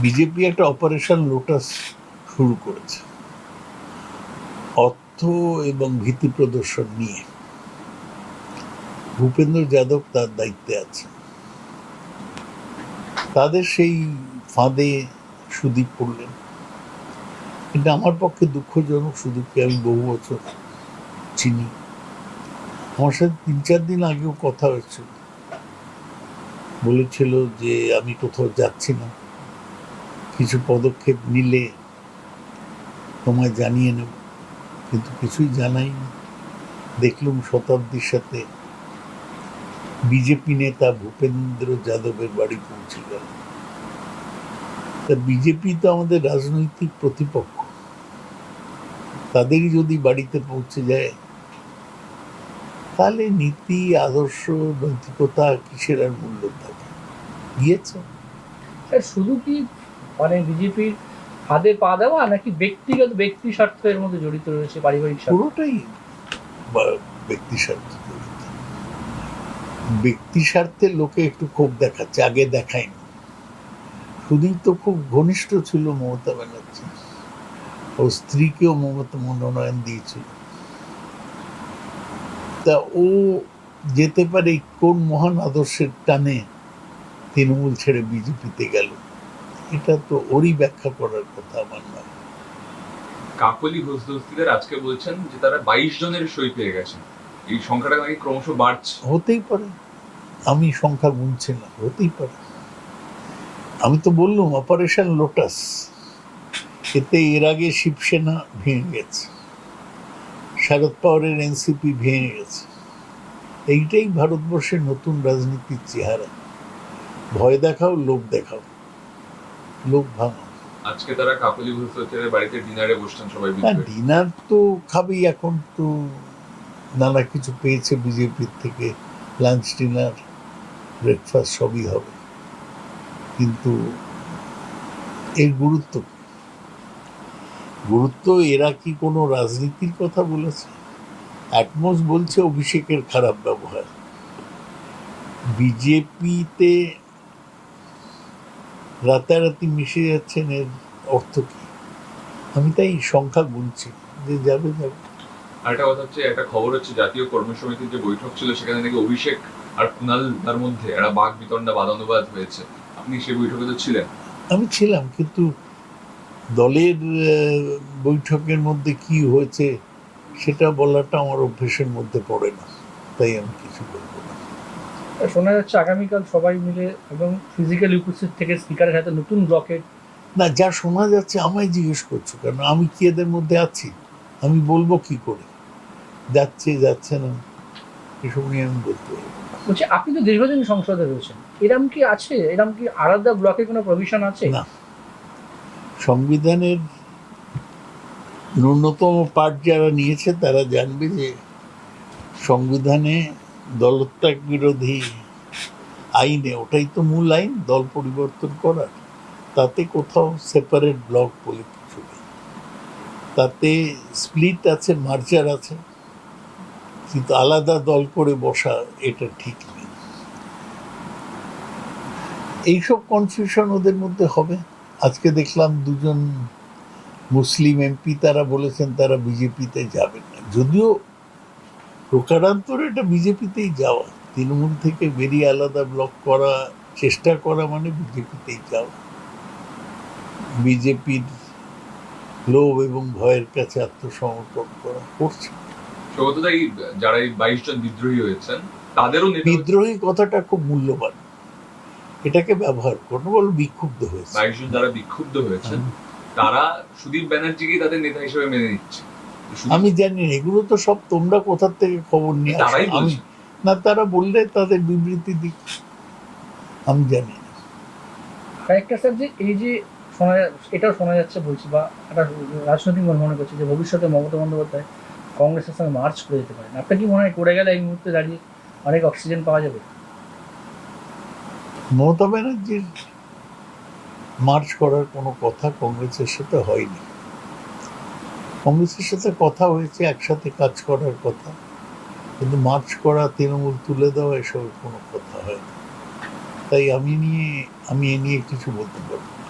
BJP একটা operation lotus শুরু করেছে অর্থ এবং ভীতি প্রদর্শন নিয়ে। ভূপেন্দ্র যাদব তার দায়িত্বে আছে। তাদের সেই ফাঁদে সুদীপ পড়লেন। এটা আমার পক্ষে দুঃখজনক। সুদীপকে আমি বহু বছর চিনি। আমার সাথে 3-4 দিন আগেও কথা হয়েছিল। বলেছিল যে আমি কোথাও যাচ্ছি না, কিছু পদক্ষেপ নিলে তোমায় জানিয়ে নেব, কিন্তু কিছুই জানাইনি। দেখলুম শতাব্দীর সাথে বিজেপি নেতা ভূপেন্দ্র যাদবের বাড়ি পৌঁছে গেল। তা বিজেপি তো আমাদের রাজনৈতিক প্রতিপক্ষ, তাদেরই যদি বাড়িতে পৌঁছে যায় তাহলে নীতি, আদর্শ, নৈতিকতা কিসের আর মূল্য থাকে? গিয়েছে। শুধু কি মানে বিজেপির হাতে পা দেওয়া, নাকি ব্যক্তিগত ব্যক্তি স্বার্থ এর মধ্যে জড়িত রয়েছে, পারিবারিক স্বার্থ? পুরোটাই ব্যক্তি স্বার্থ। ব্যক্তি স্বার্থে লোকে একটু ক্ষোভ দেখাচ্ছে, আগে দেখায়নি। সুদীপ তো খুব ঘনিষ্ঠ ছিল মমতা ব্যানার্জি, ও স্ত্রীকেও মমতা মনোনয়ন দিয়েছিল। তা ও যেতে পারে কোন মহান আদর্শের টানে তৃণমূল ছেড়ে বিজেপিতে গেল, এটা তো ওরই ব্যাখ্যা করার কথা, আমার নয়। কাকলি ঘোষদস্তিদের আজকে বলছেন যে তারা 22 জনের সই পেয়ে গেছেন। এই সংখ্যাটা নাকি ক্রমশ বাড়ছে। হতেই পারে, আমি সংখ্যা গুনছি না, হতেই পারে। আমি তো বললাম অপারেশন লোটাস, এতে এর আগে শিবসেনা ভেঙে গেছে, শরদ পাওয়ারের এনসিপি ভেঙে গেছে। এইটাই ভারতবর্ষের নতুন রাজনীতির চেহারা। ভয় দেখাও, লোভ দেখাও, লোভ ভাঙাও। আজকে তারা কাকলি ঘোষদস্তিদের বাড়িতে ডিনারে বসছেন সবাই হ্যাঁ, মিলে। ডিনার তো খাবেই, এখন তো নানা কিছু পেয়েছে বিজেপির থেকে, লাঞ্চ, ডিনার, ব্রেকফাস্ট সবই হবে। কিন্তু এর গুরুত্ব কি? গুরুত্ব, এরা কি কোনো রাজনীতির কথা বলেছে? একমস বলছে অভিষেকের খারাপ ব্যবহার। বিজেপিতে রাতারাতি মিশে যাচ্ছেন, এর অর্থ কি? আমি তাই সংখ্যা গুনছি, যে যাবে যাবে। আরেকটা কথা হচ্ছে, একটা খবর হচ্ছে জাতীয় কর্মী সমিতির যে বৈঠক ছিল সেখানে নাকি অভিষেক আর কুণাল তার মধ্যে একটা বাক বিতণ্ডা, বাদানুবাদ হয়েছে। আপনি সেই বৈঠকে তো ছিলেন। আমি ছিলাম, কিন্তু দলের বৈঠকের মধ্যে কি হয়েছে সেটা বলাটা আমার অভ্যেসের মধ্যে পড়ে না, তাই আমি কিছু বলবো না। শোনা যাচ্ছে আগামীকাল সবাই মিলে এবং ফিজিক্যালি উপস্থিত থেকে স্পিকারের হাতে নতুন ব্লকেট। না, যা শোনা যাচ্ছে আমায় জিজ্ঞেস করছো কেন? আমি কি এদের মধ্যে আছি? আমি বলবো কি করে যাচ্ছে যাচ্ছে না, এসব নিয়ে আমি বলতে পারবো না। বলছি, আপনি তো দীর্ঘদিন সংসদে রয়েছেন, এরম কি আছে, এরম কি আলাদা ব্লকে কোনো প্রভিশন আছে? না, সংবিধানের ন্যূনতম পাঠ যারা নিয়েছে তারা জানবে যে সংবিধানে দলত্যাগ বিরোধী আইনে, ওটাই তো মূল আইন দল পরিবর্তন করার, তাতে কোথাও সেপারেট ব্লক বলে কিছু নেই। তাতে স্প্লিট আছে, মার্জার আছে, কিন্তু আলাদা দল করে বসা এটা ঠিক নেই। এইসব কনফিউশন ওদের মধ্যে হবে। আজকে দেখলাম 2জন মুসলিম এমপি তারা বলেছেন তারা বিজেপিতে যাবেন না, যদিও প্রকারান্তরে এটা বিজেপিতেই যাওয়া। তৃণমূল থেকে বেরিয়ে আলাদা ব্লক করা, চেষ্টা করা মানে বিজেপিতেই যাওয়া। বিজেপির লোভ এবং ভয়ের কাছে আত্মসমর্পণ করা করছে। সৌগতদা, যারা এই 22 জন বিদ্রোহী হয়েছেন তাদেরও বিদ্রোহী কথাটা খুব মূল্যবান, এটাকে ব্যবহার করবো। বল বিক্ষুব্ধ হয়েছে, 22 জন যারা বিক্ষুব্ধ হয়েছেন তারা সুদীপ ব্যানার্জিকে তাদের নেতা হিসেবে মেনে নিচ্ছে। আমি জানি না, এগুলো তো সব তোমরা কোথার থেকে খবর নিয়ে আসো। তারাই আমি বলছে। না, তারা বললে তাদের বিবৃতি দিক, আমি জানি না। আরেকটা স্যার, যে এই যে শোনা, এটাও শোনা যাচ্ছে বলছি, বা একটা রাজনৈতিক মনে করছে যে ভবিষ্যতে মমতা বন্দ্যোপাধ্যায় কংগ্রেসের সঙ্গে মার্চ করে যেতে পারেন। আপনার কি মনে হয় করে গেলে এই মুহূর্তে দাঁড়িয়ে অনেক অক্সিজেন পাওয়া যাবে? মমতা ব্যানার্জির মার্চ করার কোনো কথা কংগ্রেসের সাথে হয়নি। কংগ্রেসের সাথে কথা হয়েছে একসাথে কাজ করার কথা, কিন্তু মার্চ করা, তৃণমূল তুলে দেওয়া, এসবের কোনো কথা হয়নি। তাই আমি এ নিয়ে কিছু বলতে পারবো না।